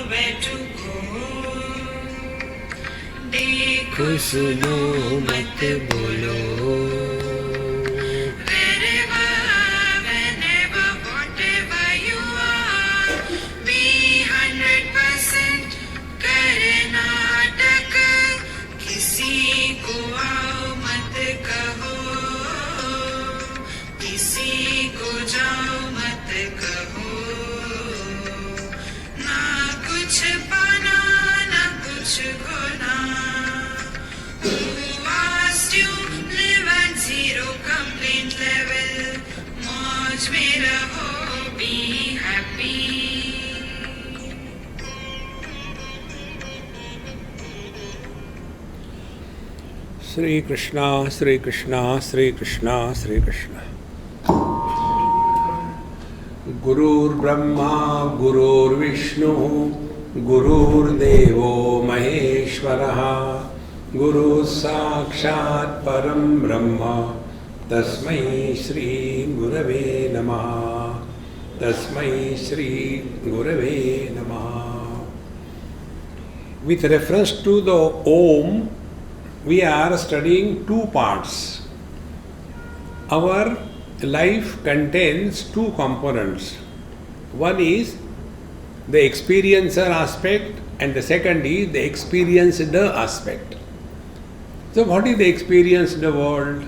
where to go. देखो सुनो मत बोलो. Wherever, whenever, whatever you are, be 100% करे नाटक. किसी को आओ मत कहो, किसी को जाओ मत कहो. ना कुछ पाना ना कुछ खोना. Who asked you live at zero complaint level? मौज में रहो, be happy. Sri Krishna, Sri Krishna, Sri Krishna, Sri Krishna. Gurur Brahma, Gurur Vishnu, Gurur Devo Maheshwaraha, Guru Sakshat Param Brahma, Tasmai Shri Gurave Namaha, Tasmai Shri Gurave Namaha. With reference to the Om, we are studying two parts. Our life contains two components. One is the experiencer aspect and the second is the experienced aspect. So what is the experienced world?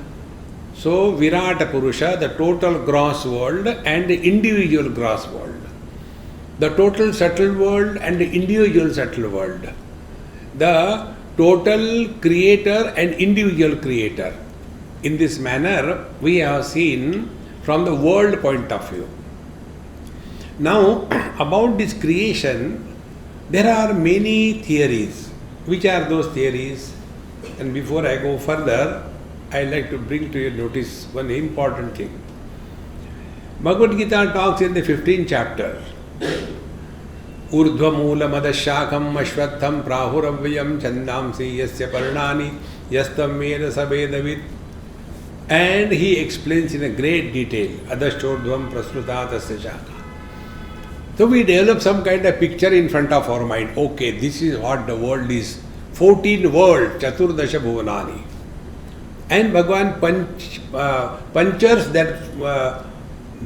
So Virata Purusha, the total gross world and the individual gross world. The total subtle world and the individual subtle world. The total creator and individual creator. In this manner, we have seen from the world point of view. Now, about this creation, there are many theories. Which are those theories? And before I go further, I like to bring to your notice one important thing. Bhagavad Gita talks in the 15th chapter. ऊर्ध्वमूलम अधशाखम अश्वत्थम प्राहुरव्ययम छंदांसि यस्य पर्णानि यस्तं वेद स वेदवित्. And he explains in a great detail. Adhashtodhvam prasruta tasya shakha. So we develop some kind of picture in front of our mind. Okay, this is what the world is. 14 worlds, Chaturdasha Bhuvanani. And Bhagavan punctures that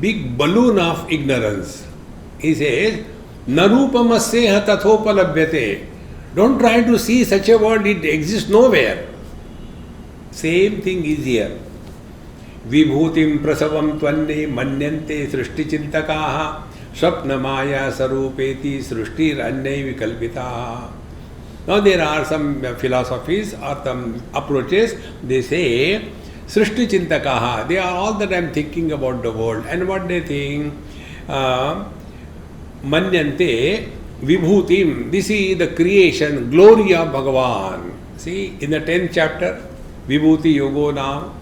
big balloon of ignorance. He says, Narupamasyeha tathopalabhyate. Don't try to see such a world, it exists nowhere. Same thing is here. Vibhutim prasavam tvanne manyante srishti chintakaha swapna maya sarupeti srishtir annai vikalpitaha. Now there are some philosophies or some approaches, they say srishti chintakaha. They are all the time thinking about the world. And what they think? Manyante vibhutim. This is the creation, glory of Bhagavan. See, in the 10th chapter, Vibhuti Yogo now.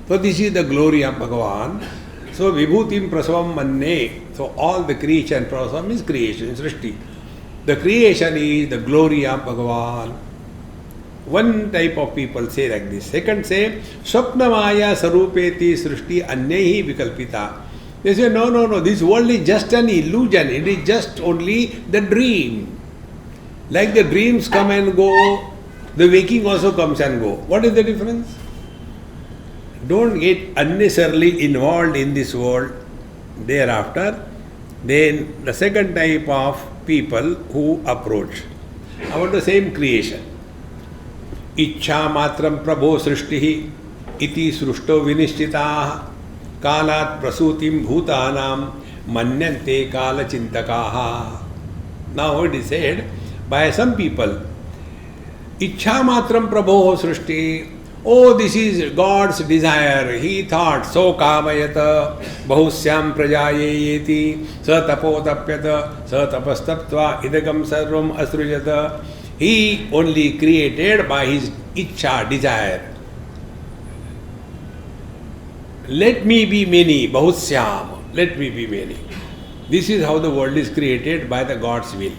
So this is the glory of Bhagavan. So Vibhutim Prasavam Manne. So all the creation, Prasavam is creation, Srishti. The creation is the glory of Bhagavan. One type of people say like this. Second say, Swapna Maya Sarupeti Srishti Annehi Vikalpita. They say, no, this world is just an illusion. It is just only the dream. Like the dreams come and go, the waking also comes and go. What is the difference? Don't get unnecessarily involved in this world. Thereafter, then the second type of people who approach about the same creation. Ichha matram prabho srishtihi iti srushto vinishchitaha kalat prasutim bhutanam manyante kala chintakaha. Now it is said by some people, Ichha matram prabho srishti. Oh, this is God's desire. He thought, so kamayata bahusyam prajayeti sa tapotapyata sa tapastaptva idagam sarvam asrujata. He only created by his ichha, desire. Let me be many, bahusyam. Let me be many. This is how the world is created by the God's will.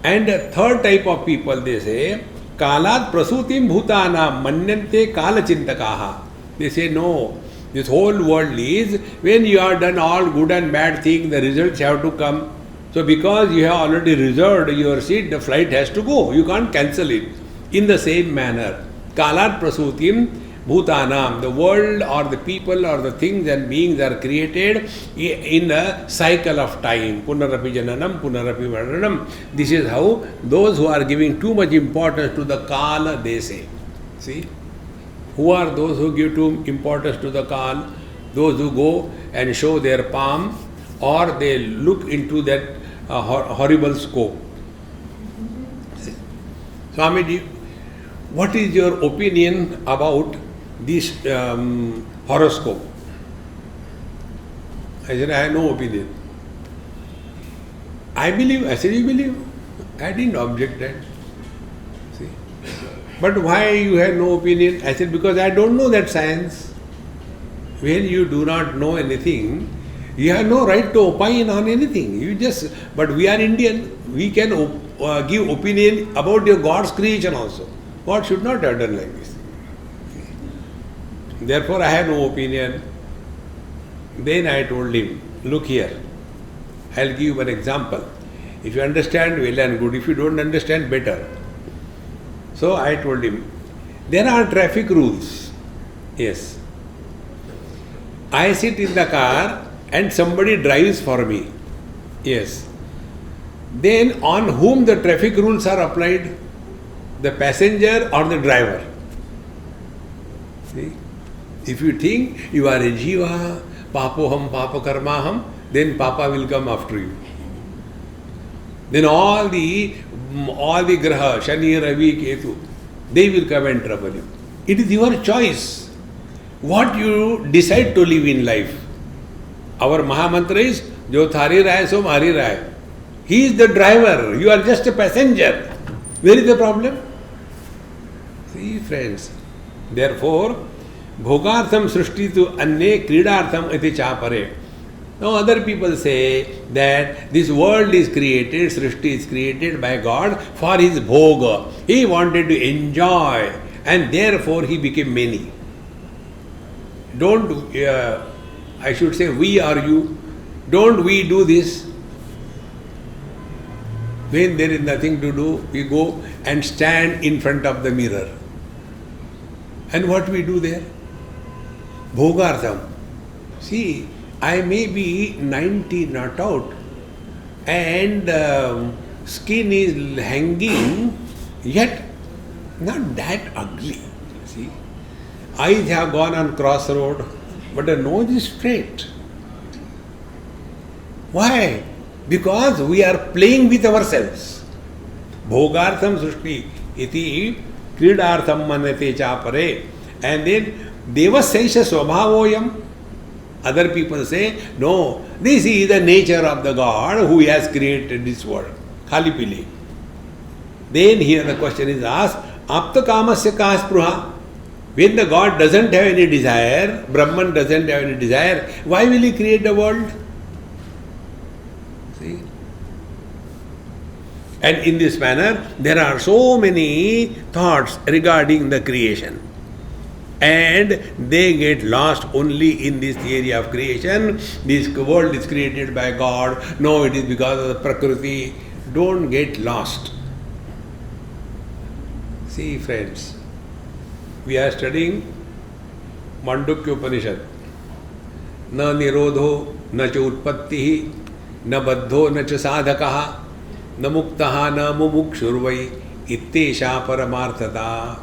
And the third type of people, they say, Kalat prasutim bhutana manyante kala chintakaha. They say, no, this whole world is, when you have done all good and bad things, the results have to come. So because you have already reserved your seat, the flight has to go. You can't cancel it. In the same manner, kalat prasutim bhutanam, the world or the people or the things and beings are created in a cycle of time. Punarapi jananam, punarapi varanam. This is how those who are giving too much importance to the kala, they say. See? Who are those who give too importance to the kal? Those who go and show their palm, or they look into that horrible scope. Swamiji, what is your opinion about this horoscope? I said, I have no opinion. I believe. I said, you believe? I didn't object that. See? But why you have no opinion? I said, because I don't know that science. When you do not know anything, you have no right to opine on anything. But we are Indian. We can give opinion about your God's creation also. God should not have done like this. Therefore, I have no opinion. Then I told him, look here, I'll give you an example. If you understand, well and good. If you don't understand, better. So I told him, there are traffic rules. Yes. I sit in the car and somebody drives for me. Yes. Then on whom the traffic rules are applied? The passenger or the driver? See? If you think you are a jiva, papoham, papakarmaham, then Papa will come after you. Then all the graha, Shani, Ravi, Ketu, they will come and trouble you. It is your choice. What you decide to live in life. Our Mahamantra is, Jo thari rahe, so mari rahe. He is the driver. You are just a passenger. Where is the problem? See, friends. Therefore, bhogartham srishti tu anne kridartham iti chapare. Now other people say that this world is created, srishti is created by God for his bhoga. He wanted to enjoy and therefore he became many. Don't, I should say we or you, don't we do this? When there is nothing to do, we go and stand in front of the mirror. And what we do there? Bhogartham. See, I may be 90 not out and skin is hanging, yet not that ugly. See, eyes have gone on crossroad, but the nose is straight. Why? Because we are playing with ourselves. Bhogartham srishti iti kridartham manate chapare. And then devasaisha swabhavoyam. Other people say, no, this is the nature of the God who has created this world. Khali pili. Then here the question is asked, apta kamasya ka spruha. When the God doesn't have any desire, Brahman doesn't have any desire, why will he create the world? See? And in this manner, there are so many thoughts regarding the creation. And they get lost only in this theory of creation. This world is created by God. No, it is because of the Prakriti. Don't get lost. See, friends, we are studying Mandukya Upanishad. Na nirodho, na cha utpattihi, na baddho, na cha sadhakaha, na muktaha, na mumukshurvai, ittesha paramarthata.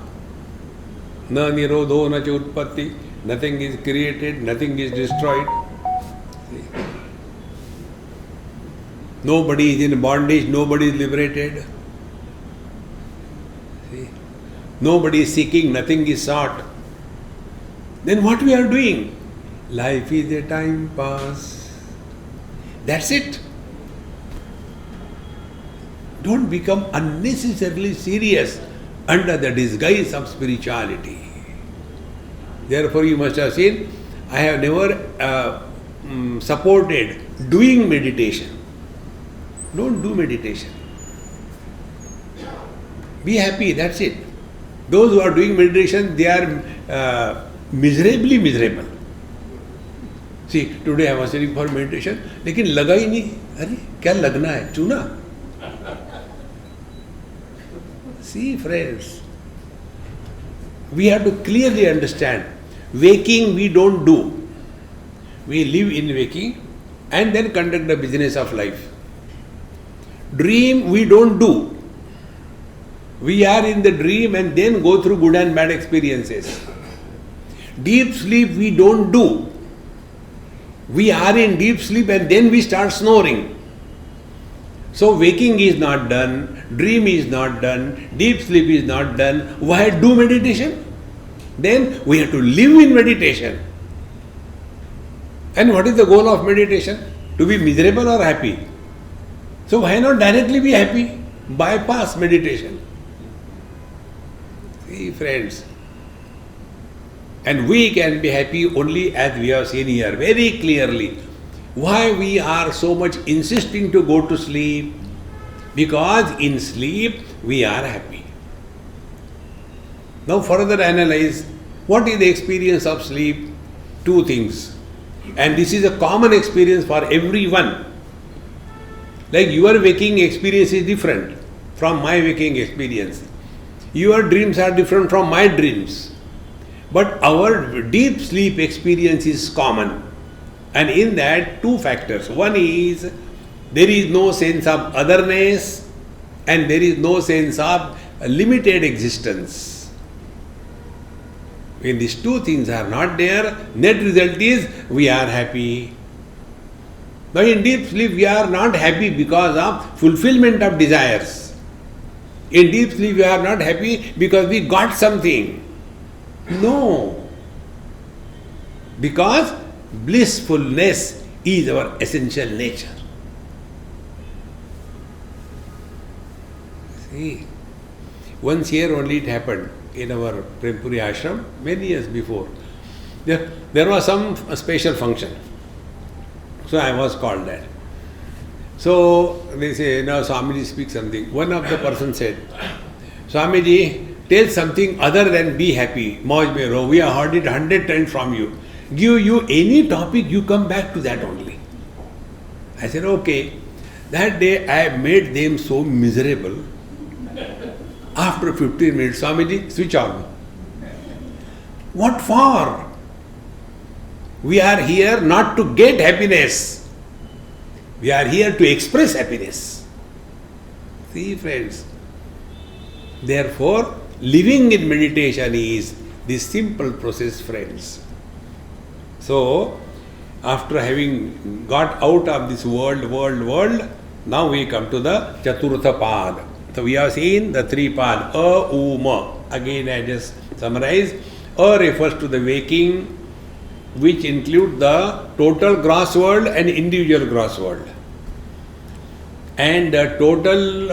Na nirodho, na cha utpatti, nothing is created, nothing is destroyed. Nobody is in bondage, nobody is liberated. See? Nobody is seeking, nothing is sought. Then what we are doing? Life is a time pass. That's it. Don't become unnecessarily serious under the disguise of spirituality. Therefore, you must have seen, I have never supported doing meditation. Don't do meditation. Be happy, that's it. Those who are doing meditation, they are miserably miserable. See, today I was sitting for meditation, लेकिन लगा ही नहीं. अरे क्या लगना है? चूना. See, friends, we have to clearly understand. Waking we don't do. We live in waking and then conduct the business of life. Dream we don't do. We are in the dream and then go through good and bad experiences. Deep sleep we don't do. We are in deep sleep and then we start snoring. So waking is not done, dream is not done, deep sleep is not done. Why do meditation? Then we have to live in meditation. And what is the goal of meditation? To be miserable or happy? So why not directly be happy? Bypass meditation. See, friends. And we can be happy only as we have seen here very clearly. Why we are so much insisting to go to sleep? Because in sleep we are happy. Now further analyze, what is the experience of sleep? Two things. And this is a common experience for everyone. Like your waking experience is different from my waking experience. Your dreams are different from my dreams. But our deep sleep experience is common. And in that, two factors. One is, there is no sense of otherness and there is no sense of limited existence. When these two things are not there, net result is we are happy. Now in deep sleep we are not happy because of fulfillment of desires. In deep sleep we are not happy because we got something. No. Because blissfulness is our essential nature. See, once here only it happened in our PremPuri Ashram, many years before. There was some special function. So I was called that. So they say, now Swamiji speaks something. One of the persons said, Swamiji, tell something other than be happy. Mauj mein raho. We have heard it 100 times from you. Give you any topic, you come back to that only. I said, okay. That day I made them so miserable. After 15 minutes, Swamiji, switch on. What for? We are here not to get happiness. We are here to express happiness. See, friends. Therefore, living in meditation is this simple process, friends. So, after having got out of this world, now we come to the Chaturtha Pad. So, we have seen the three paths, A, U, Ma. Again, I just summarize. A refers to the waking, which include the total gross world and individual gross world. And the total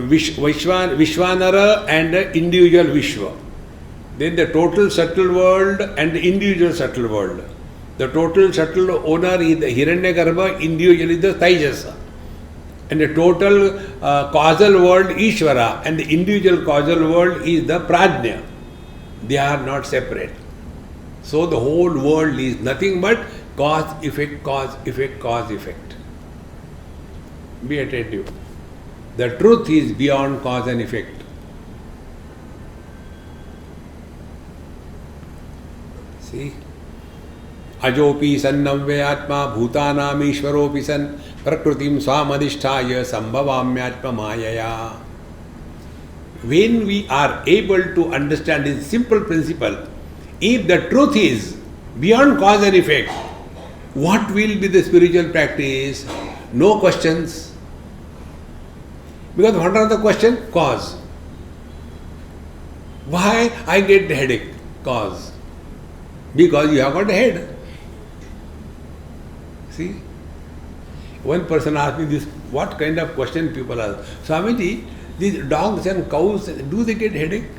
Vishwanara and the individual Vishwa. Then the total subtle world and the individual subtle world. The total subtle owner is the Hiranyagarbha, individual is the Taijasa. And the total causal world Ishvara and the individual causal world is the Prajna. They are not separate. So the whole world is nothing but cause, effect, cause, effect, cause, effect. Be attentive. The truth is beyond cause and effect. See? Ajopi sannavya atma bhutanam ishvaropi san prakritim swamadhisthaya sambhavamyatma mayaya. When we are able to understand this simple principle, if the truth is beyond cause and effect, what will be the spiritual practice? No questions. Because what are the question? Cause. Why I get the headache? Cause. Because you have got a head. See? One person asked me this, what kind of question people ask? Swamiji, these dogs and cows, do they get headache?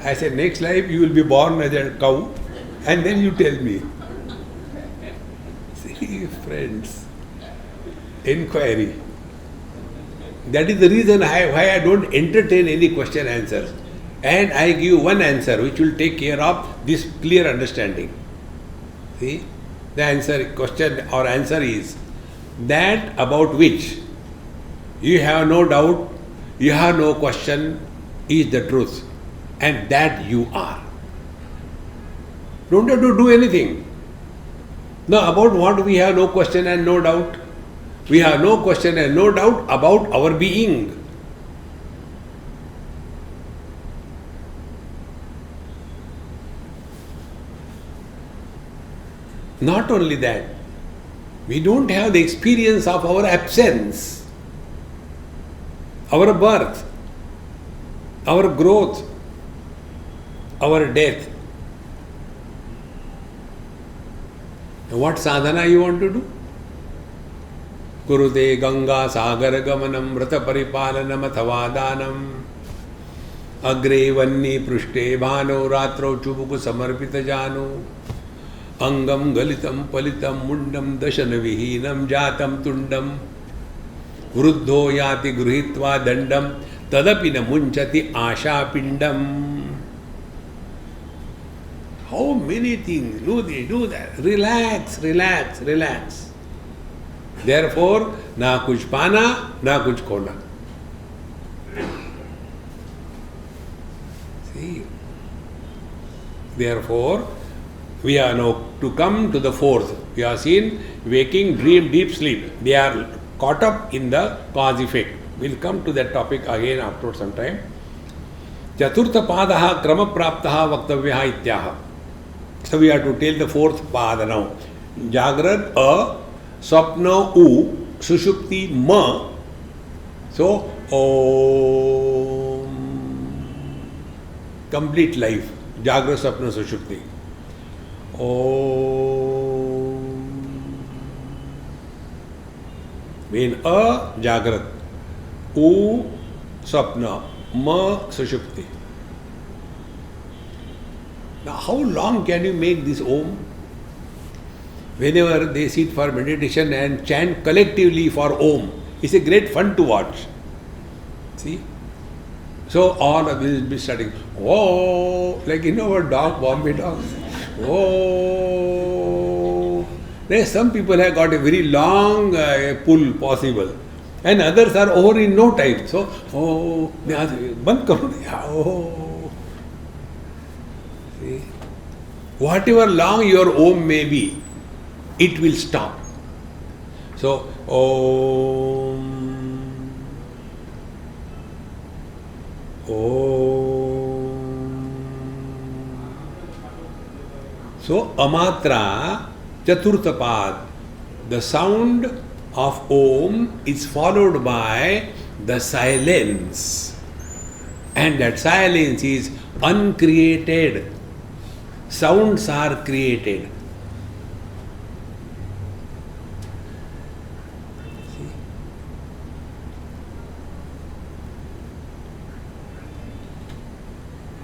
I said, next life you will be born as a cow and then you tell me. See, friends, inquiry. That is the reason why I don't entertain any question answers. And I give one answer which will take care of this clear understanding. See, the question or answer is that about which you have no doubt, you have no question, is the truth, and that you are. Don't have to do anything. Now, about what we have no question and no doubt? We have no question and no doubt about our being. Not only that, we don't have the experience of our absence, our birth, our growth, our death. What sadhana you want to do? Kurute Ganga Sagar Gamanam Vrata Paripalanam Athavadanam Agre Vanni Prushte Bhano Ratro Chubuku Samarpita Jano Angam Galitam Palitam Mundam Dashana Vihinam Jatam Tundam Vruddho Yati Gruhitva Dandam Tadapina Munchati Asha Pindam. How many things? Do this, do that. Relax, relax, relax. Therefore, na kuch pana, na kuch kona. See? Therefore, we are now to come to the fourth. We have seen waking, dream, deep sleep. They are caught up in the cause effect. We'll come to that topic again after some time. Chaturtha padaha krama praptaha vaktavyaha ityaha. So we have to tell the fourth pada now. Jagrat a, Swapna u, Sushupti ma. So Om. Complete life. Jagrat, Swapna, Sushupti. Om. Mean a, Jagrat. U, Swapna. Ma, Sushupti. Now, how long can you make this Om? Whenever they sit for meditation and chant collectively for Om, it's a great fun to watch. See? So, all of this will be starting. Oh, like our dog, Bombay dogs. Oh. There some people have got a very long pull possible. And others are over in no time. So, oh, band karo. Oh. See? Whatever long your Om may be, it will stop. So, Om. Om. So, Amatra Chaturthapad, the sound of Om is followed by the silence. And that silence is uncreated. Sounds are created.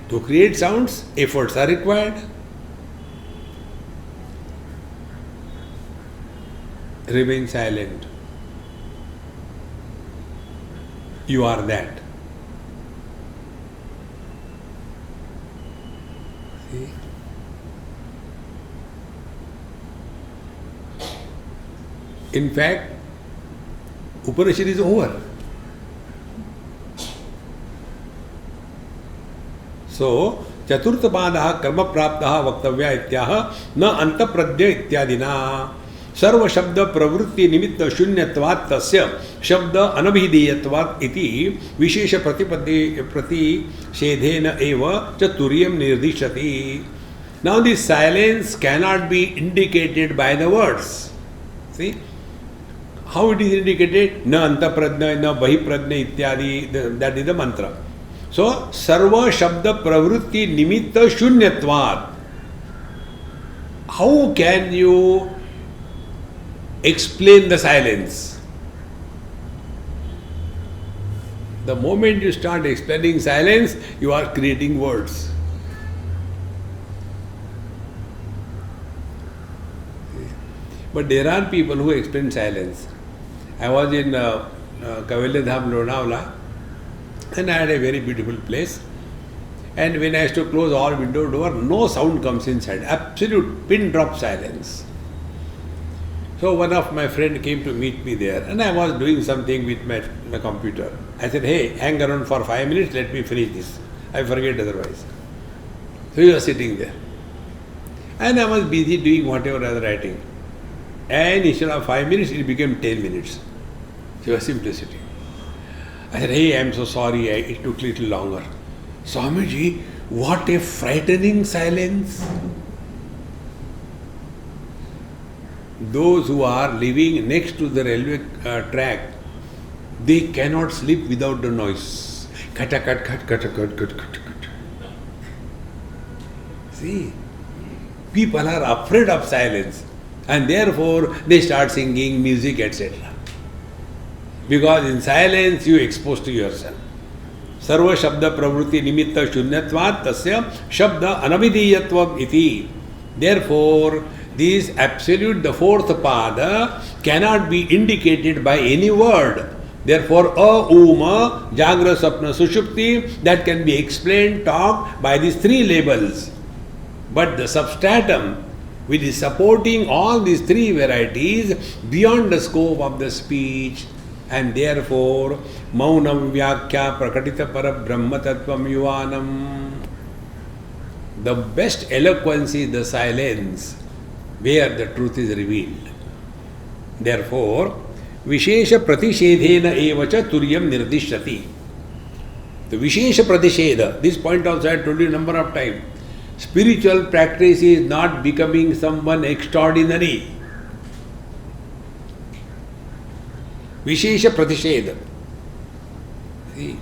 To create sounds, efforts are required. Remain silent. You are that. See? In fact, Upanishad is over. So, Chaturtha padaha karma praptaha vaktavya ityaha na anta pradya ityadina sarva shabda pravrutti nimitta shunyatvat tasya shabda anabhideyatvat iti vishesha pratishedhena eva chaturyam nirdishati. Now this silence cannot be indicated by the words. See? How it is indicated? Na anta pradya, na bahi pradya ityadi, that is the mantra. So, sarva shabda pravrutti nimitta shunyatvat. How can you explain the silence? The moment you start explaining silence, you are creating words. But there are people who explain silence. I was in Kavalya Dham, Lonavala, and I had a very beautiful place. And when I have to close all window door, no sound comes inside. Absolute pin drop silence. So one of my friend came to meet me there, and I was doing something with my computer. I said, hey, hang around for 5 minutes, let me finish this. I forget otherwise. So he was sitting there. And I was busy doing whatever I was writing. And instead of 5 minutes, it became 10 minutes. He was simply sitting. I said, hey, I'm so sorry, it took a little longer. Swamiji, what a frightening silence. Those who are living next to the railway track, they cannot sleep without the noise. Cut, cut, cut, cut, cut, cut, cut, cut. See, people are afraid of silence, and therefore they start singing music, etc. Because in silence you expose to yourself. Sarva shabda pravruti nimitta shunyatvat tasya shabda anavidiyatvam iti. Therefore, this absolute, the fourth pada, cannot be indicated by any word. Therefore, uma, jagra, sapna, sushupti, that can be explained, talked by these three labels. But the substratum, which is supporting all these three varieties, beyond the scope of the speech, and therefore, maunam vyakya prakatita para brahma tattvam yuvanam. The best eloquence is the silence, where the truth is revealed. Therefore, Vishesha Pratishedhena evacha turyam nirdishyati. The Vishesha Pratishedha, this point also I told you a number of times. Spiritual practice is not becoming someone extraordinary. Vishesha Pratishedha. See,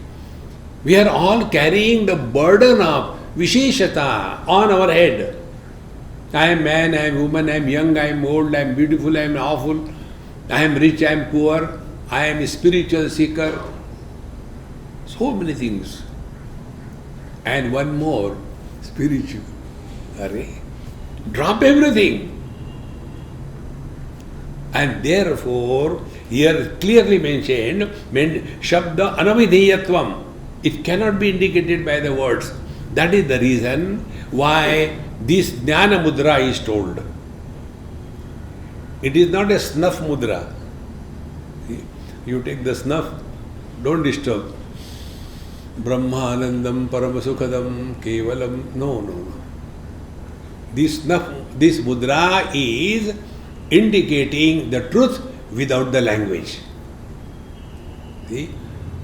we are all carrying the burden of Visheshata on our head. I am man, I am woman, I am young, I am old, I am beautiful, I am awful, I am rich, I am poor, I am a spiritual seeker. So many things. And one more, spiritual. Drop everything. And therefore, here clearly mentioned, Shabda Anavideyatvam. It cannot be indicated by the words. That is the reason why this Jnana Mudra is told. It is not a snuff mudra. You take the snuff, don't disturb. Brahma Anandam Paramasukhadam Kevalam. No. This mudra is indicating the truth without the language. See?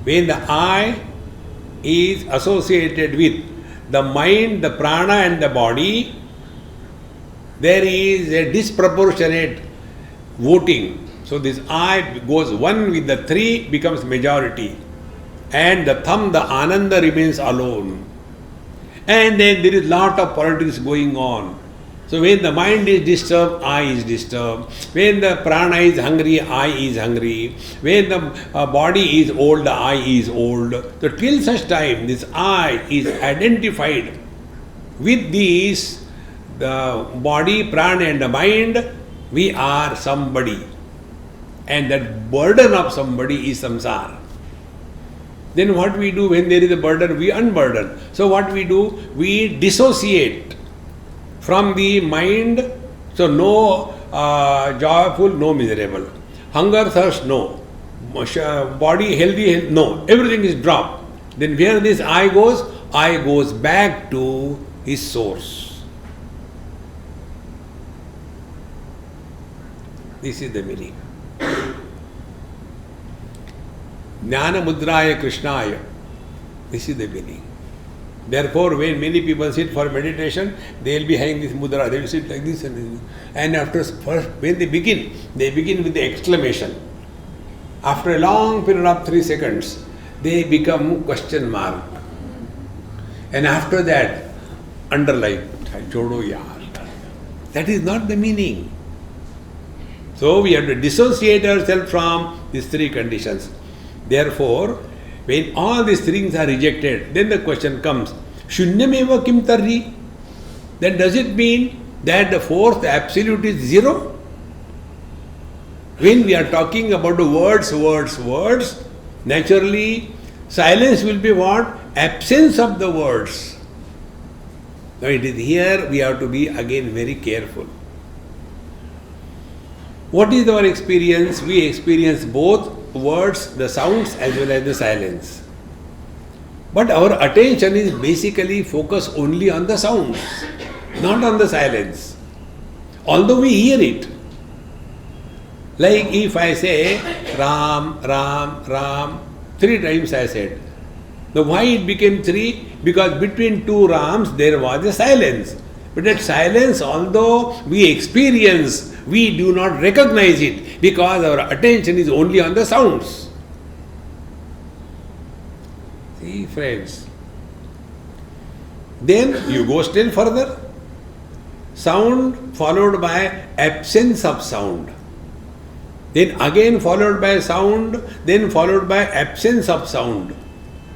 When the I is associated with the mind, the prana and the body, there is a disproportionate voting. So this I goes one with the three, becomes majority. And the thumb, the ananda remains alone. And then there is lot of politics going on. So when the mind is disturbed, I is disturbed. When the prana is hungry, I is hungry. When the body is old, the I is old. So till such time, this I is identified with these, the body, prana and the mind, we are somebody. And that burden of somebody is samsara. Then what we do when there is a burden, we unburden. So what we do, we dissociate from the mind. So no joyful, no miserable. Hunger, thirst, no. Body healthy, no. Everything is dropped. Then where this I goes back to his source. This is the meaning. Jnana Mudraya Krishnaya. This is the meaning. Therefore, when many people sit for meditation, they will be having this mudra. They will sit like this and after first, when they begin with the exclamation. After a long period of 3 seconds, they become question mark. And after that, underline. Chodo yaar. That is not the meaning. So we have to dissociate ourselves from these 3 conditions. Therefore, when all these things are rejected, then the question comes, Shunyameva kim tarri? Then does it mean that the fourth absolute is zero? When we are talking about the words, naturally silence will be what? Absence of the words. Now it is here we have to be again very careful. What is our experience? We experience both words, the sounds as well as the silence. But our attention is basically focused only on the sounds, not on the silence. Although we hear it. Like if I say Ram, Ram, Ram, 3 times I said. Now why it became 3? Because between 2 Rams there was a silence. But that silence, although we experience, we do not recognize it because our attention is only on the sounds. See, friends. Then you go still further. Sound followed by absence of sound. Then again followed by sound, then followed by absence of sound.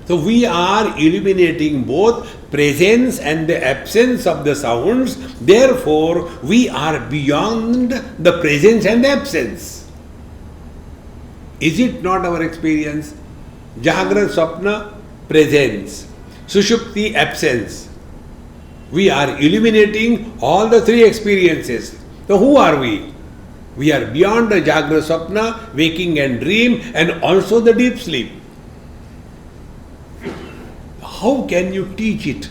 So we are eliminating both presence and the absence of the sounds. Therefore, we are beyond the presence and absence. Is it not our experience? Jagra, Swapna, presence. Sushupti, absence. We are eliminating all the 3 experiences. So who are we? We are beyond the Jagra, Swapna, waking and dream, and also the deep sleep. How can you teach it?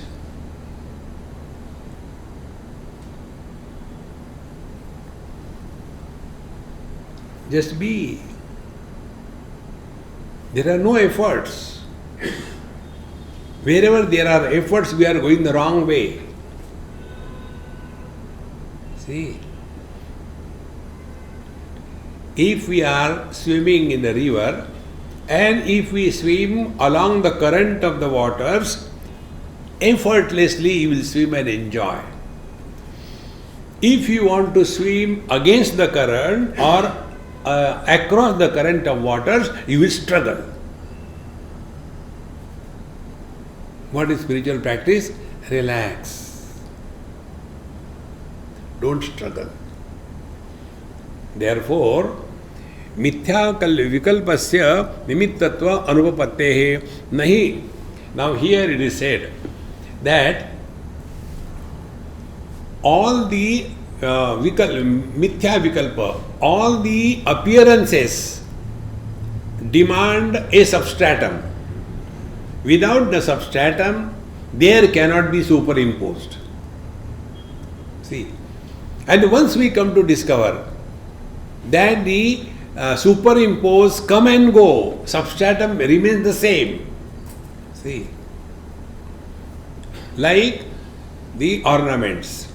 Just be. There are no efforts. Wherever there are efforts, we are going the wrong way. See, if we are swimming in a river, and if we swim along the current of the waters, effortlessly you will swim and enjoy. If you want to swim against the current or across the current of waters, you will struggle. What is spiritual practice? Relax. Don't struggle. Therefore, मिथ्या विकल्पस्य निमित्तत्व अनुपपत्तेः नहीं. Now here it is said that all the mithya vikalpa, all the appearances demand a substratum. Without the substratum, there cannot be superimposed. See, and once we come to discover that the superimpose come and go, substratum remains the same. See, like the ornaments.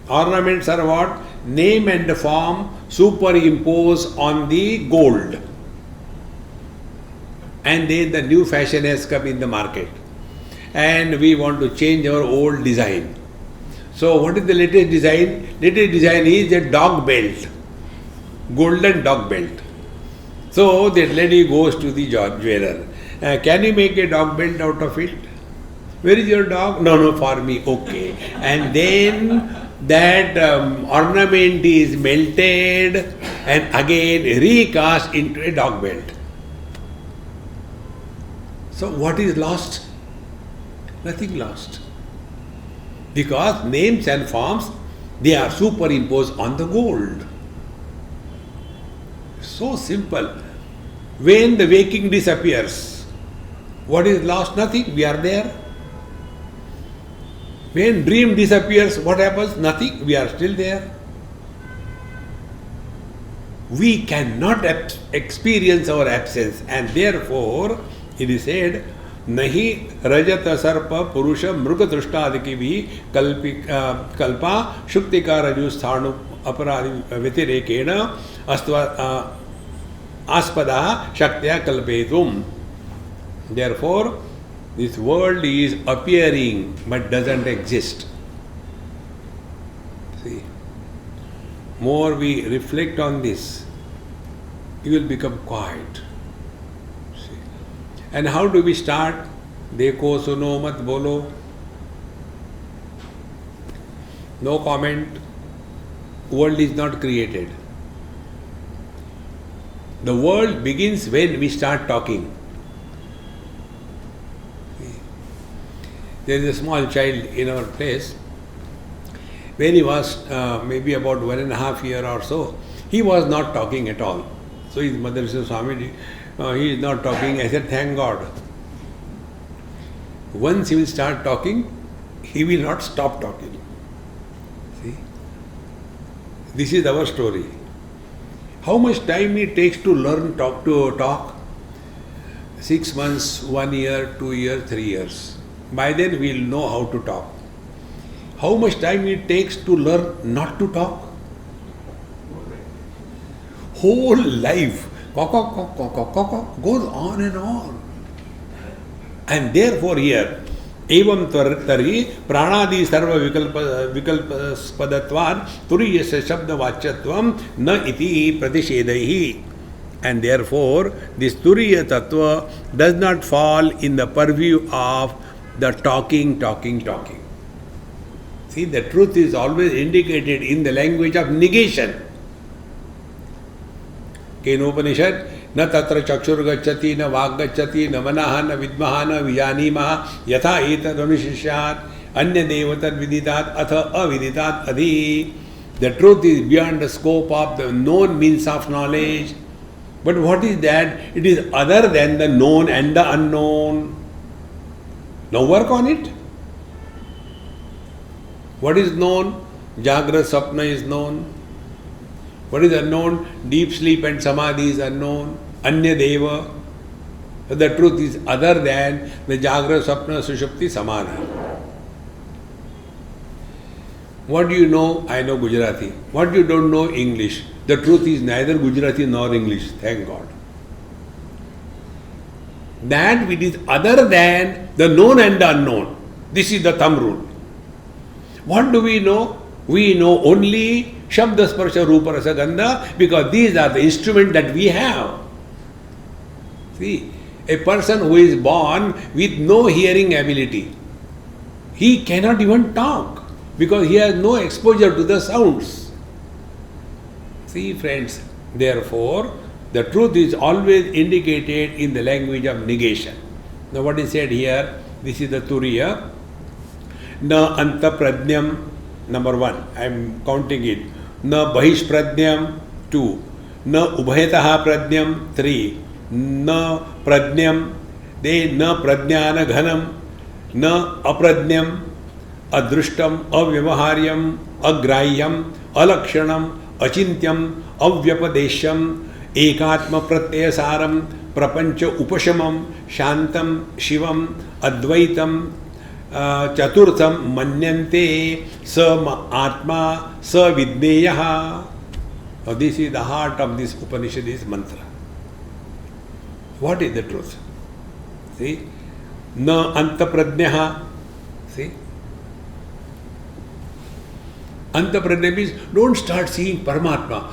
Ornaments are what? Name and form superimpose on the gold. And then the new fashion has come in the market. And we want to change our old design. So what is the latest design? Latest design is a dog belt. Golden dog belt. So that lady goes to the jeweler. Can you make a dog belt out of it? Where is your dog? No, for me. Okay. And then that ornament is melted and again recast into a dog belt. So what is lost? Nothing lost. Because names and forms, they are superimposed on the gold. So simple. When the waking disappears, what is lost? Nothing. We are there. When dream disappears, what happens? Nothing. We are still there. We cannot experience our absence, and therefore it is said, Nahi rajata sarpa purusha mruga drushtadiki bhi kalpa shuktika raju sthanu aparadi vitirekena aspada shaktya kalpetum. Therefore, this world is appearing but doesn't exist. See, more we reflect on this, you will become quiet. See. And how do we start? Dekho, suno, mat bolo. No comment. World is not created. The world begins when we start talking. There is a small child in our place. when he was maybe about 1.5 years or so, he was not talking at all. So his mother said, Swamiji, he is not talking. I said, thank God. Once he will start talking, he will not stop talking. See? This is our story. How much time it takes to learn talk? 6 months, 1 year, 2 years, 3 years. By then we will know how to talk. How much time it takes to learn not to talk? Whole life goes on and on. And therefore here, evam tarhi pranadi sarva vikalpadatvan turiyasya shabda vachyatvam na iti pratishedaihi. And therefore, this turiya tattva does not fall in the purview of the talking. See, the truth is always indicated in the language of negation. In Upanishad, na tatra chakshur gacchati, na vag gacchati, na manaha, na vidmaha, na vijanimaha, yatha etad anushishyat, anya devatad viditat, atha aviditat adhi. The truth is beyond the scope of the known means of knowledge. But what is that? It is other than the known and the unknown. Now work on it. What is known? Jagra Sapna is known. What is unknown? Deep sleep and samadhi is unknown. Anya Deva. The truth is other than the Jagra Sapna Sushupti Samadhi. What do you know? I know Gujarati. What you don't know? English. The truth is neither Gujarati nor English. Thank God. That which is other than the known and the unknown. This is the thumb rule. What do we know? We know only Shabda Sparsha Rupa Rasa Gandha because these are the instruments that we have. See, a person who is born with no hearing ability, he cannot even talk because he has no exposure to the sounds. See, friends, therefore, the truth is always indicated in the language of negation. Now, what is said here? This is the Turiya. Na anta pradnyam, number 1. I am counting it. Na bahish pradnyam, 2. Na ubhayataha pradnyam, 3. Na pradnyam, na pradnyana ghanam, na apradnyam, adrushtam, avyavaharyam, agrahyam, alakshanam, achintyam, avyapodeshyam, ekatma pratyasaram, prapancha upashamam, shantam, shivam, advaitam, chaturtham, manyante, sa atma, sa vidneyaha. Now this is the heart of this Upanishad, is mantra. What is the truth? See? Na antapradnyaha. See? Antapradnya means don't start seeing Paramatma.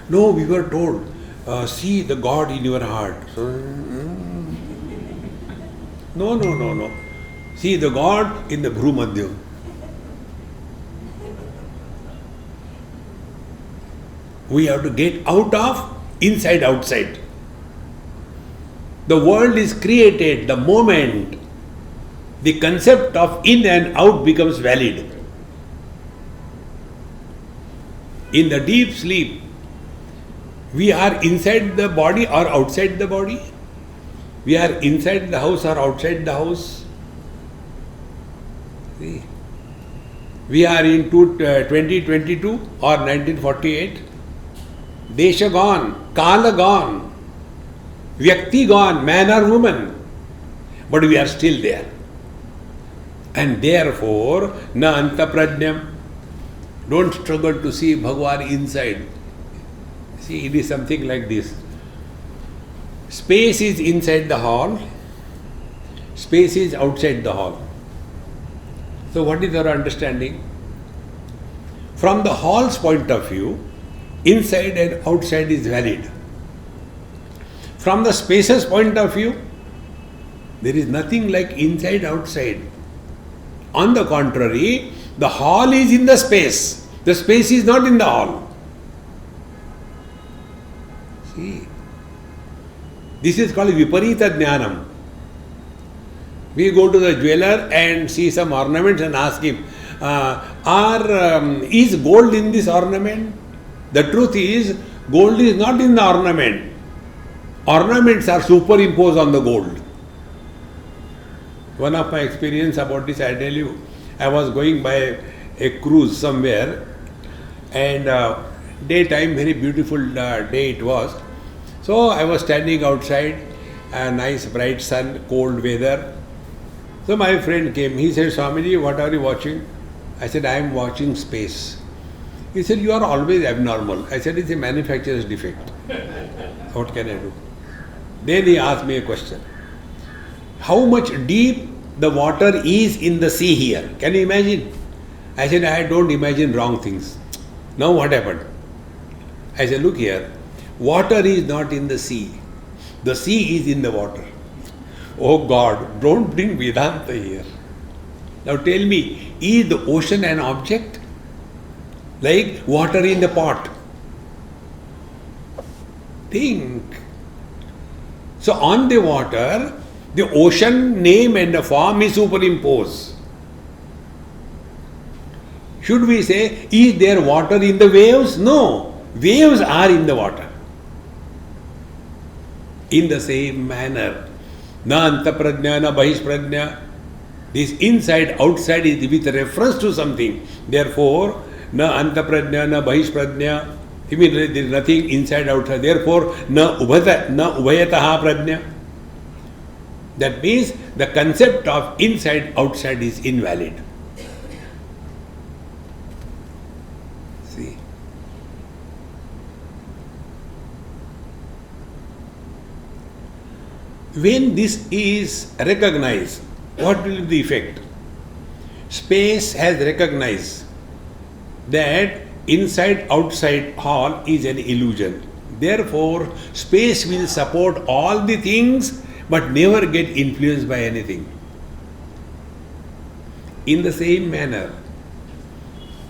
No, we were told, see the God in your heart. So, no. See the God in the Bhrumadhyam. We have to get out of inside, outside. The world is created the moment the concept of in and out becomes valid. In the deep sleep, we are inside the body or outside the body. We are inside the house or outside the house. See? We are in 2022 or 1948. Desha gone, Kala gone, Vyakti gone, man or woman. But we are still there. And therefore, na anta prajnam. Don't struggle to see Bhagwan inside. See, it is something like this. Space is inside the hall. Space is outside the hall. So what is our understanding? From the hall's point of view, inside and outside is valid. From the space's point of view, there is nothing like inside, outside. On the contrary, the hall is in the space. The space is not in the hall. See, this is called Viparita Jnanam. We go to the jeweler and see some ornaments and ask him, is gold in this ornament? The truth is, gold is not in the ornament. Ornaments are superimposed on the gold. One of my experience about this, I tell you, I was going by a cruise somewhere, and daytime, very beautiful day it was. So I was standing outside, a nice bright sun, cold weather. So my friend came. He said, Swamiji, what are you watching? I said, I am watching space. He said, you are always abnormal. I said, it's a manufacturer's defect. What can I do? Then he asked me a question. How much deep the water is in the sea here? Can you imagine? I said, I don't imagine wrong things. Now what happened? I said, look here. Water is not in the sea. The sea is in the water. Oh God, don't bring Vedanta here. Now tell me, is the ocean an object? Like water in the pot? Think. So on the water, the ocean name and the form is superimposed. Should we say, is there water in the waves? No. Waves are in the water. In the same manner, na antapradnya, na bahishpradnya. This inside, outside is with reference to something. Therefore, na antapradnya, na bahishpradnya. I mean, there is nothing inside, outside. Therefore, na ubhayataha pradnya. That means the concept of inside, outside is invalid. See. When this is recognized, what will be the effect? Space has recognized that inside outside all is an illusion. Therefore, space will support all the things but never get influenced by anything. In the same manner,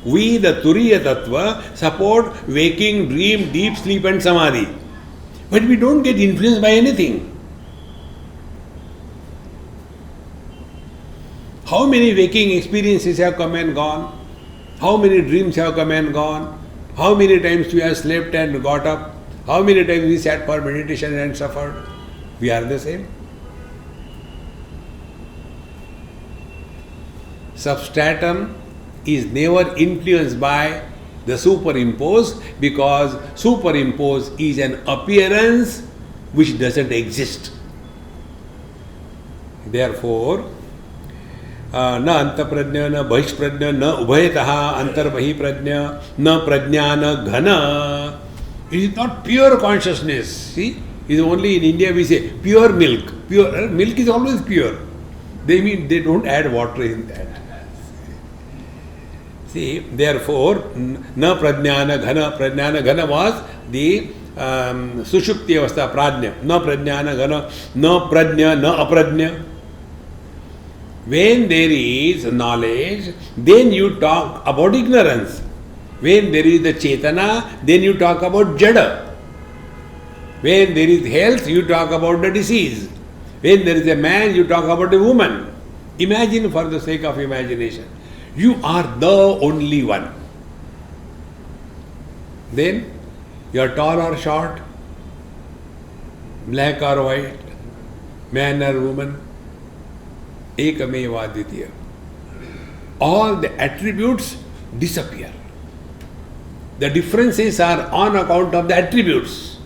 we, the Turiya Tattva, support waking, dream, deep sleep and samadhi. But we don't get influenced by anything. How many waking experiences have come and gone? How many dreams have come and gone? How many times we have slept and got up? How many times we sat for meditation and suffered? We are the same. Substratum is never influenced by the superimposed, because superimposed is an appearance which doesn't exist. Therefore, न अंतप्रज्ञ न बहिष्प्रज्ञ न उभयतः अंतर्बहि प्रज्ञ न प्रज्ञा न घन. It is not pure consciousness. See, it is only in India we say pure milk. Pure milk is always pure. They mean they don't add water in that. See, therefore, na prajna na ghana was the sushupti avastha prajna. Na prajna na ghana, na prajna na aprajna. When there is knowledge, then you talk about ignorance. When there is the chetana, then you talk about jada. When there is health, you talk about the disease. When there is a man, you talk about a woman. Imagine, for the sake of imagination, you are the only one. Then you are tall or short, black or white, man or woman. Ekameva Advitiya. All the attributes disappear. The differences are on account of the attributes.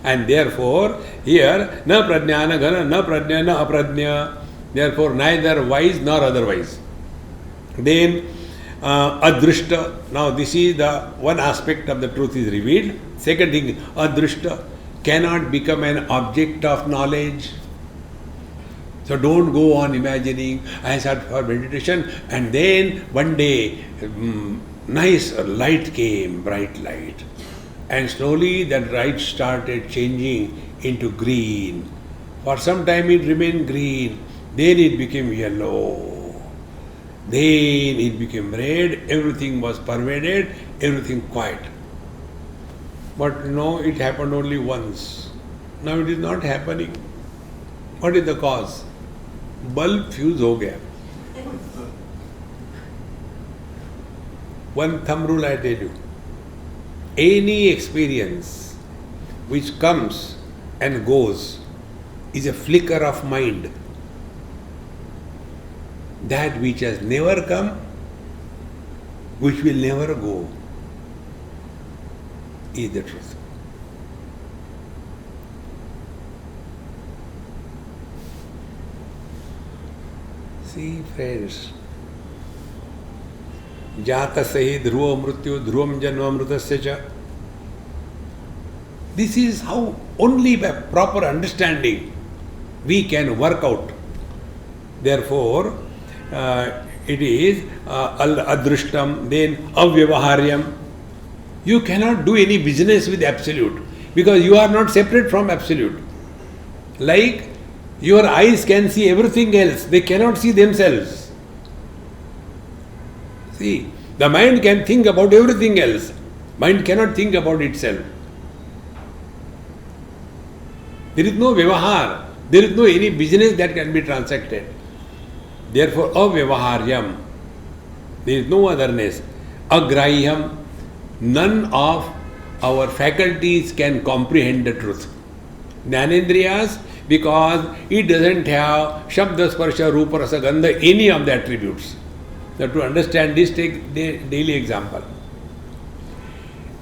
And therefore, here, na prajna na ghana, na prajna na aprajna. Therefore, neither wise nor otherwise. Then, adrishta. Now, this is the one aspect of the truth is revealed. Second thing, adrishta cannot become an object of knowledge. So don't go on imagining, I sat for meditation and then one day nice light came, bright light. And slowly that light started changing into green. For some time it remained green, then it became yellow. Then it became red, everything was pervaded, everything quiet. But no, it happened only once. Now it is not happening. What is the cause? Bulb fuse हो गया. One thumb rule I tell you. Any experience which comes and goes is a flicker of mind. That which has never come, which will never go, is the truth. See, friends, Jata sahi dhruva mrityu dhruvam janma mritasya cha. This is how only by proper understanding we can work out. Therefore, it is adrushtam, then avyavaharyam. You cannot do any business with absolute because you are not separate from absolute. Like your eyes can see everything else, they cannot see themselves. See, the mind can think about everything else. Mind cannot think about itself. There is no vyavahar. There is no any business that can be transacted. Therefore, avyavaharyam. There is no otherness. Agrahyam. None of our faculties can comprehend the truth. Jnanendriyas, because it doesn't have Shabda, Sparsha, Rupa, Rasa, Gandha, any of the attributes. Now to understand this, take daily example.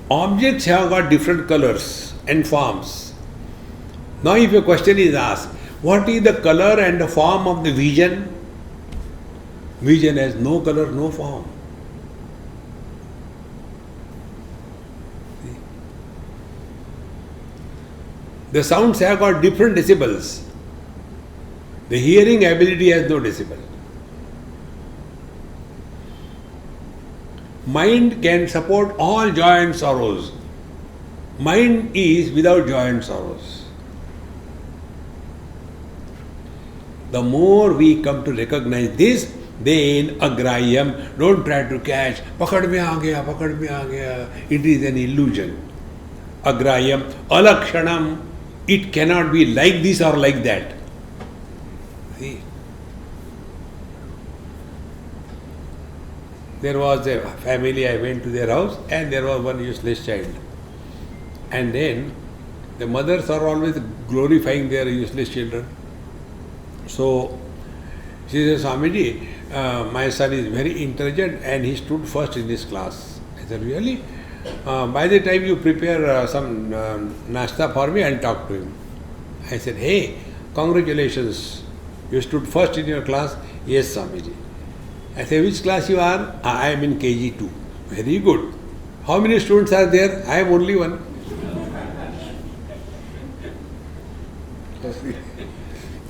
Objects have got different colors and forms. Now if a question is asked, what is the color and the form of the vision? Vision has no color, no form. The sounds have got different decibels. The hearing ability has no decibel. Mind can support all joy and sorrows. Mind is without joy and sorrows. The more we come to recognize this, then agrahyam, don't try to catch, pakad mein aa gaya. It is an illusion. Agrahyam, alakshanam, it cannot be like this or like that. See? There was a family, I went to their house and there was one useless child. And then the mothers are always glorifying their useless children. So she says, Swamiji, my son is very intelligent and he stood first in this class. I said, really? By the time you prepare some nashta for me, I'll talk to him. I said, hey, congratulations, you stood first in your class. Yes, Swamiji. I said, which class you are? I am in KG2. Very good. How many students are there? I am only one.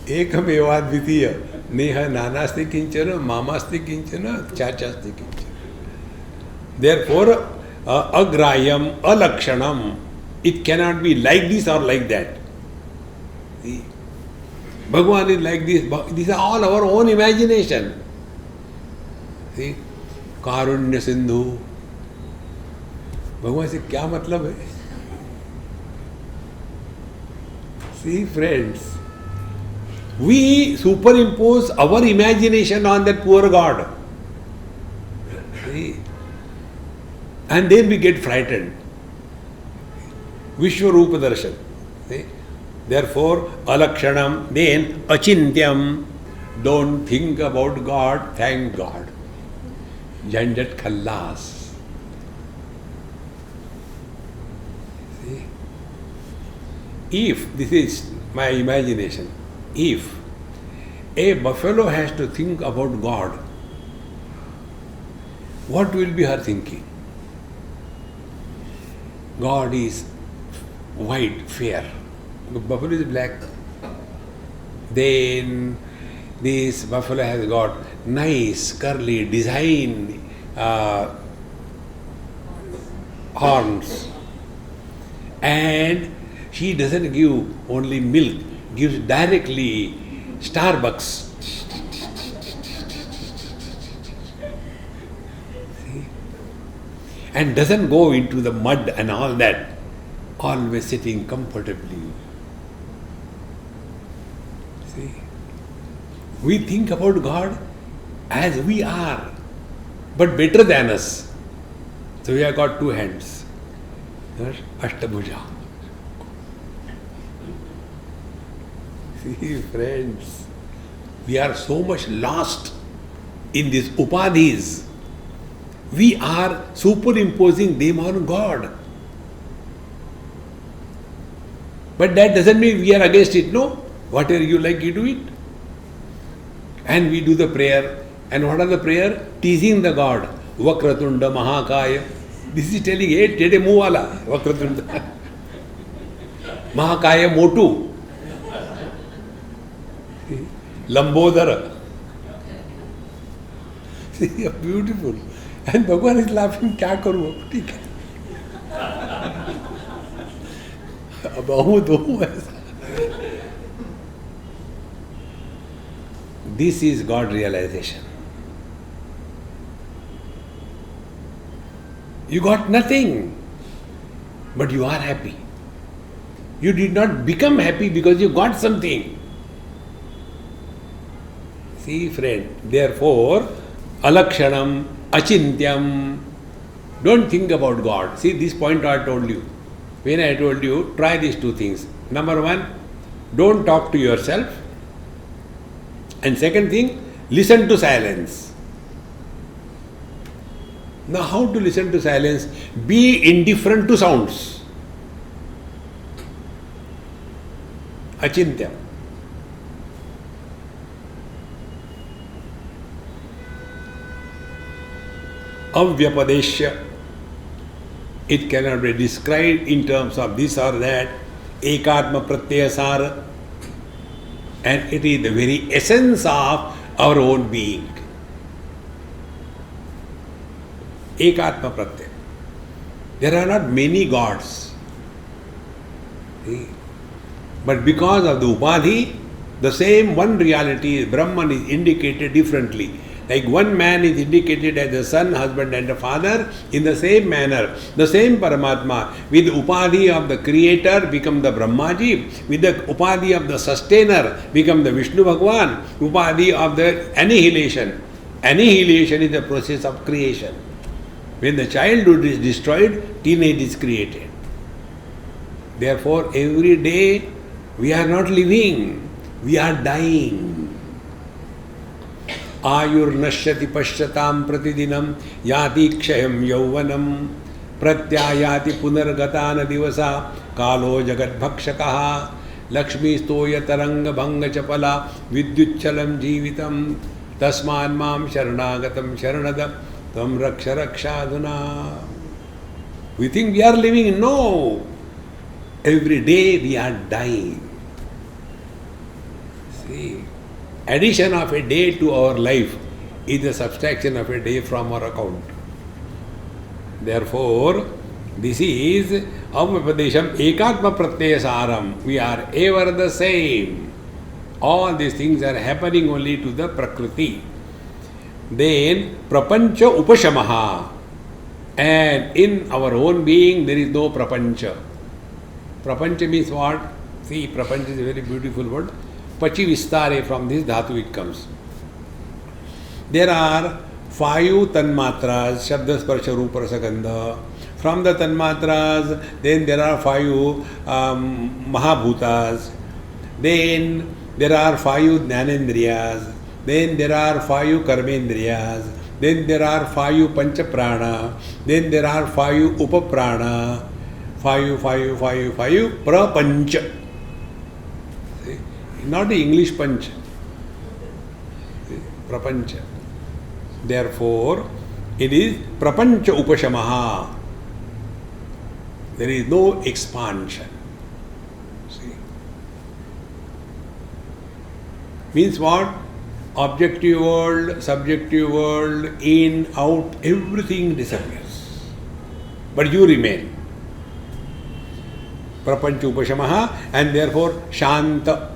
Ekamewa dvitiya. Neha nanasti kinchana, mamasti kinchana, chachasti kinchana. Therefore, agrayam, alakshanam, it cannot be like this or like that. See? Bhagavan is like this. These are all our own imagination. See? Karunya Sindhu. Bhagavan से क्या मतलब है? See, friends, we superimpose our imagination on that poor God. See? And then we get frightened. Vishwarupa darshan. See? Therefore, alakshanam, then achintyam, don't think about God, thank God. Janjat khallas. See? If, this is my imagination, if a buffalo has to think about God, what will be her thinking? God is white, fair. The buffalo is black. Then this buffalo has got nice, curly, design horns. And she doesn't give only milk, gives directly Starbucks. See? And doesn't go into the mud and all that. Always sitting comfortably. See? We think about God as we are, but better than us. So we have got two hands. Ashtabhuja. See, friends, we are so much lost in these upadhis. We are superimposing them on God. But that doesn't mean we are against it. No. Whatever you like, you do it. And we do the prayer. And what are the prayer? Teasing the God. Vakratunda Mahakaya. This is telling, hey, tede muh wala. Vakratunda. Mahakaya Motu. Lambodara. See, beautiful. And Bhagavan is laughing, kya karu? ठीक है. This is God realization. You got nothing, but you are happy. You did not become happy because you got something. See, friend, therefore, alakshanam, achintyam, don't think about God. See, this point I told you. When I told you, try these two things. Number one, don't talk to yourself. And second thing, listen to silence. Now, how to listen to silence? Be indifferent to sounds. Achintyam. Avyapadeshya. It cannot be described in terms of this or that. Ekatma pratyasara. And it is the very essence of our own being. Ekatma pratyaya. There are not many gods. See? But because of the upadhi, the same one reality, Brahman, is indicated differently. Like one man is indicated as a son, husband and a father, in the same manner, the same Paramatma, with upadhi of the creator become the Brahmaji, with the upadhi of the sustainer become the Vishnu Bhagwan, upadhi of the annihilation. Annihilation is the process of creation. When the childhood is destroyed, teenage is created. Therefore, every day we are not living, we are dying. आयुर्नश्यति पश्यतां प्रतिदिनं याति क्षयं यौवनं प्रत्यायाति पुनर्गतान दिवसा कालो जगद्भक्षकः लक्ष्मीस्तोयतरङ्गभङ्गचपला विद्युच्चलं जीवितं तस्मान् मां शरणागतं शरणद त्वं रक्ष रक्षाधुना. We think we are living. No. Every day we are dying. See. Addition of a day to our life is the subtraction of a day from our account. Therefore, this is avapadesham ekatma pratyasaram. We are ever the same. All these things are happening only to the prakriti. Then prapancha upashamaha. And in our own being there is no prapancha. Prapancha means what? See, prapancha is a very beautiful word. Pachi vistare, from this dhatu it comes. There are 5 tanmatras, Shabda Sparsha Rupa Rasa Gandha. From the tanmatras, then there are 5 mahabhutas. Then there are 5 jnanendriyas. Then there are 5 karmendriyas. Then there are 5 panchaprana. Then there are 5 upaprana. 5 prapancha. Not the English panch. Prapancha. Therefore, it is prapancha upashamaha. There is no expansion. See? Means what? Objective world, subjective world, in, out, everything disappears. But you remain. Prapancha upashamaha, and therefore shanta.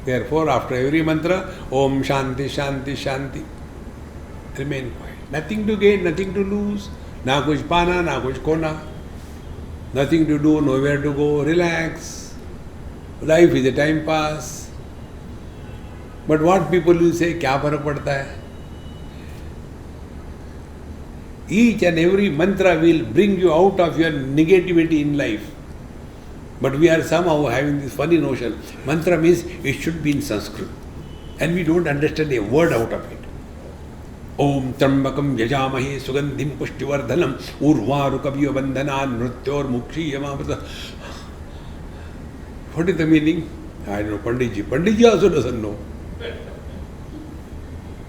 Therefore, after every mantra, Om Shanti, Shanti, Shanti. Remain quiet. Nothing to gain, nothing to lose. Na kuch pana, na kuch kona. Nothing to do, nowhere to go. Relax. Life is a time pass. But what people will say, क्या फर्क पड़ता है? Each and every mantra will bring you out of your negativity in life. But we are somehow having this funny notion. Mantra means it should be in Sanskrit. And we don't understand a word out of it. Om Trambakam Yajamahe Sugandhim Pushtivardhanam Urvarukaviya Bandhanan Nrityor Mukshiyamamrita. What is the meaning? I don't know. Panditji. Panditji also doesn't know.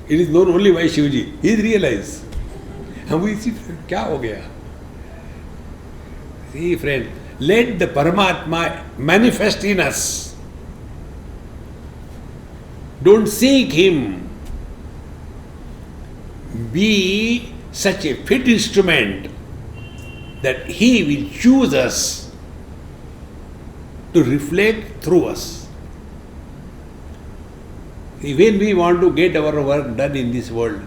It is known only by Shivji. He realized. And we see, kya ho gaya? See, friend, let the Paramatma manifest in us. Don't seek him. Be such a fit instrument that he will choose us to reflect through us. See, when we want to get our work done in this world,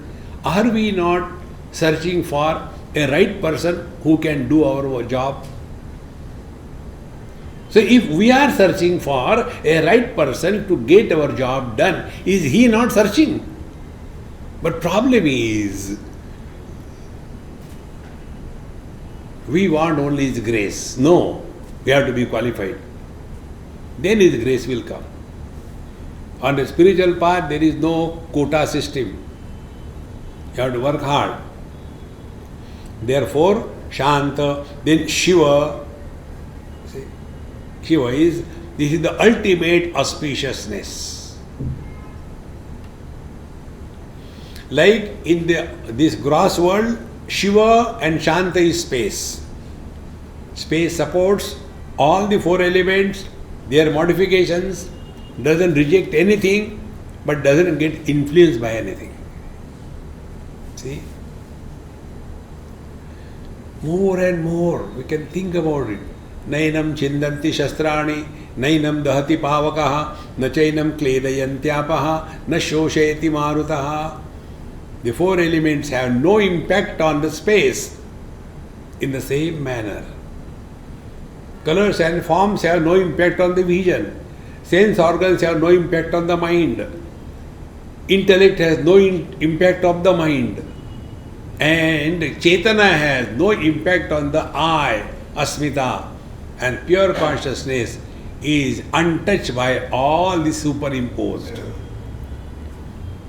are we not searching for a right person who can do our job? So if we are searching for a right person to get our job done, is he not searching? But problem is, we want only his grace. No, we have to be qualified. Then his grace will come. On the spiritual path, there is no quota system. You have to work hard. Therefore, Shanta, then Shiva. See, Shiva is, this is the ultimate auspiciousness. Like in this gross world, Shiva and Shanta is space. Space supports all the four elements, their modifications, doesn't reject anything, but doesn't get influenced by anything. See? More and more we can think about it. Nainam chindanti shastrani, nainam dahati pavakaha, na chainam kledayantyapaha, na shoshayati marutaha. The four elements have no impact on the space in the same manner. Colors and forms have no impact on the vision. Sense organs have no impact on the mind. Intellect has no impact of the mind. And Chetana has no impact on the I, Asmita. And pure consciousness is untouched by all the superimposed.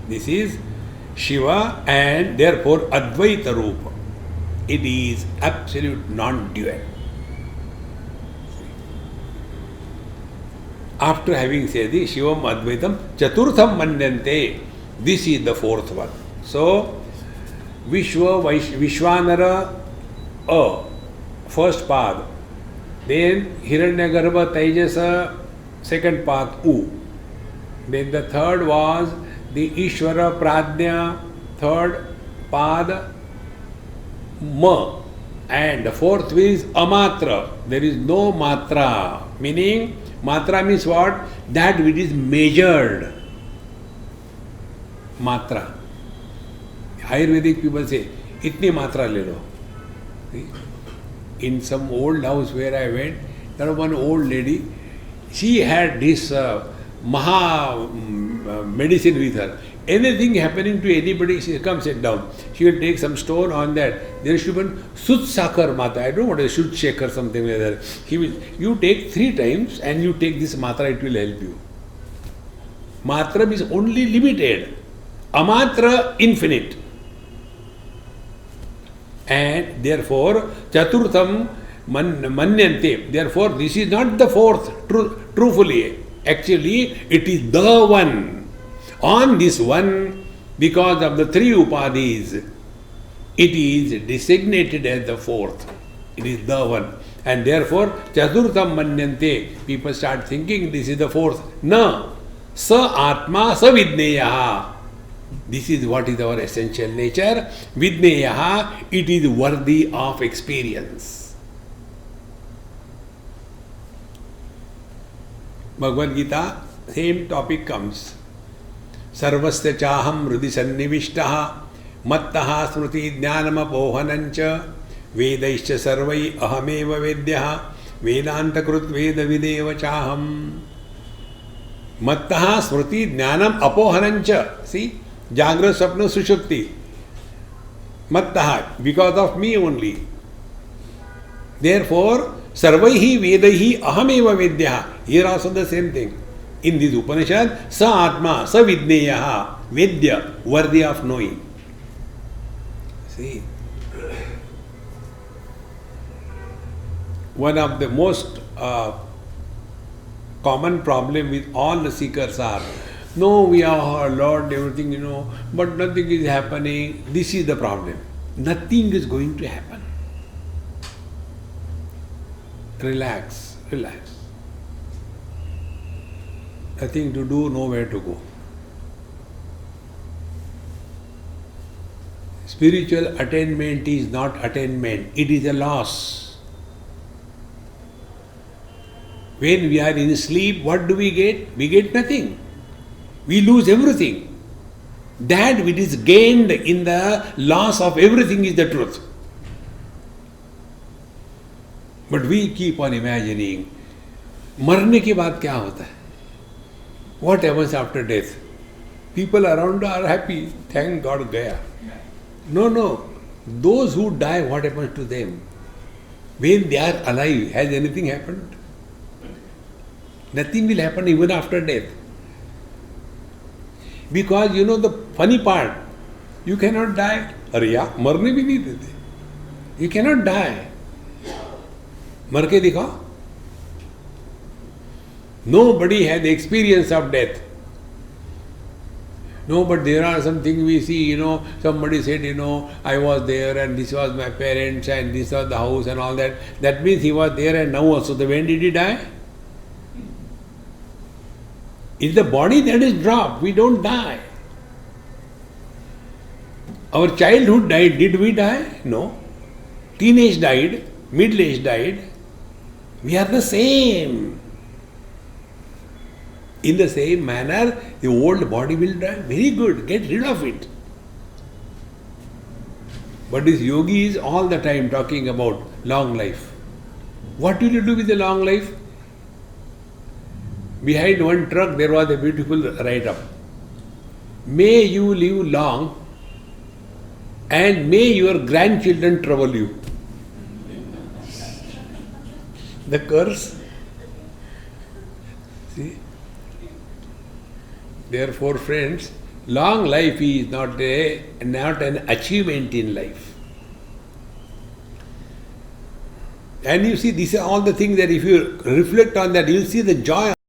This is Shiva and therefore Advaita Rupa. It is absolute non-dual. After having said this, Shivam Advaitam Chaturtham Manyante, this is the fourth one. So, Vishwanara, first path. Then Hiranyagarbha Taijasa, second path, U. Then the third was the Ishvara Pradnya, third path, Ma. And the fourth is Amatra. There is no Matra. Meaning, Matra means what? That which is measured. Matra. Ayurvedic people say, itni matra le lo. See? In some old house where I went, there was one old lady. She had this Maha medicine with her. Anything happening to anybody, she comes sit down. She will take some stone on that. There should be Sud Sakar Mata. I don't know what is Sud Shekar, something like that. He will, you take 3 times and you take this Matra, it will help you. Matra is only limited. Amatra, infinite. And therefore, Chaturtham Manyante. Therefore, this is not the fourth, truthfully. Actually, it is the one. On this one, because of the 3 upadhis, it is designated as the fourth. It is the one. And therefore, Chaturtham Manyante, people start thinking this is the fourth. Na, Sa Atma Sa Vidneyaha. This is what is our essential nature. Vidneyaha, it is worthy of experience. Bhagavad Gita, same topic comes. Sarvasya chaham hrudi sannivishtaha mattaha smruti jnanamapohanancha vedaischa sarvai ahameva vedyaha vedanta krut veda videva chaham. Mattaha smriti jnanam apohanancha. See, Jagra Sapna Sushupti. Mattaha, because of me only. Therefore, Sarvaihi Vedaihi Ahameva Vedyaha. Here also the same thing. In this Upanishad, Sa Atma, Sa Vidneyaha, Vedya, worthy of knowing. See, one of the most common problem with all the seekers are, no, we have learned everything, but nothing is happening. This is the problem. Nothing is going to happen. Relax, relax. Nothing to do, nowhere to go. Spiritual attainment is not attainment, it is a loss. When we are in sleep, what do we get? We get nothing. We lose everything. That which is gained in the loss of everything is the truth. But we keep on imagining, मरने के बाद क्या होता है? What happens after death? People around are happy. Thank God, gaya. No. Those who die, what happens to them? When they are alive, has anything happened? Nothing will happen even after death. Because the funny part, you cannot die. अरे यार मरने भी नहीं देते. You cannot die. मर के दिखाओ. Nobody had the experience of death. No, but there are some things we see, somebody said, I was there and this was my parents and this was the house and all that. That means he was there and now also. So when did he die? It's the body that is dropped. We don't die. Our childhood died. Did we die? No. Teenage died. Middle age died. We are the same. In the same manner, the old body will die. Very good. Get rid of it. But this yogi is all the time talking about long life. What will you do with the long life? Behind one truck there was a beautiful write-up. May you live long and may your grandchildren trouble you. The curse. See? Therefore, friends, long life is not an achievement in life. And you see, these are all the things that if you reflect on that, you'll see the joy.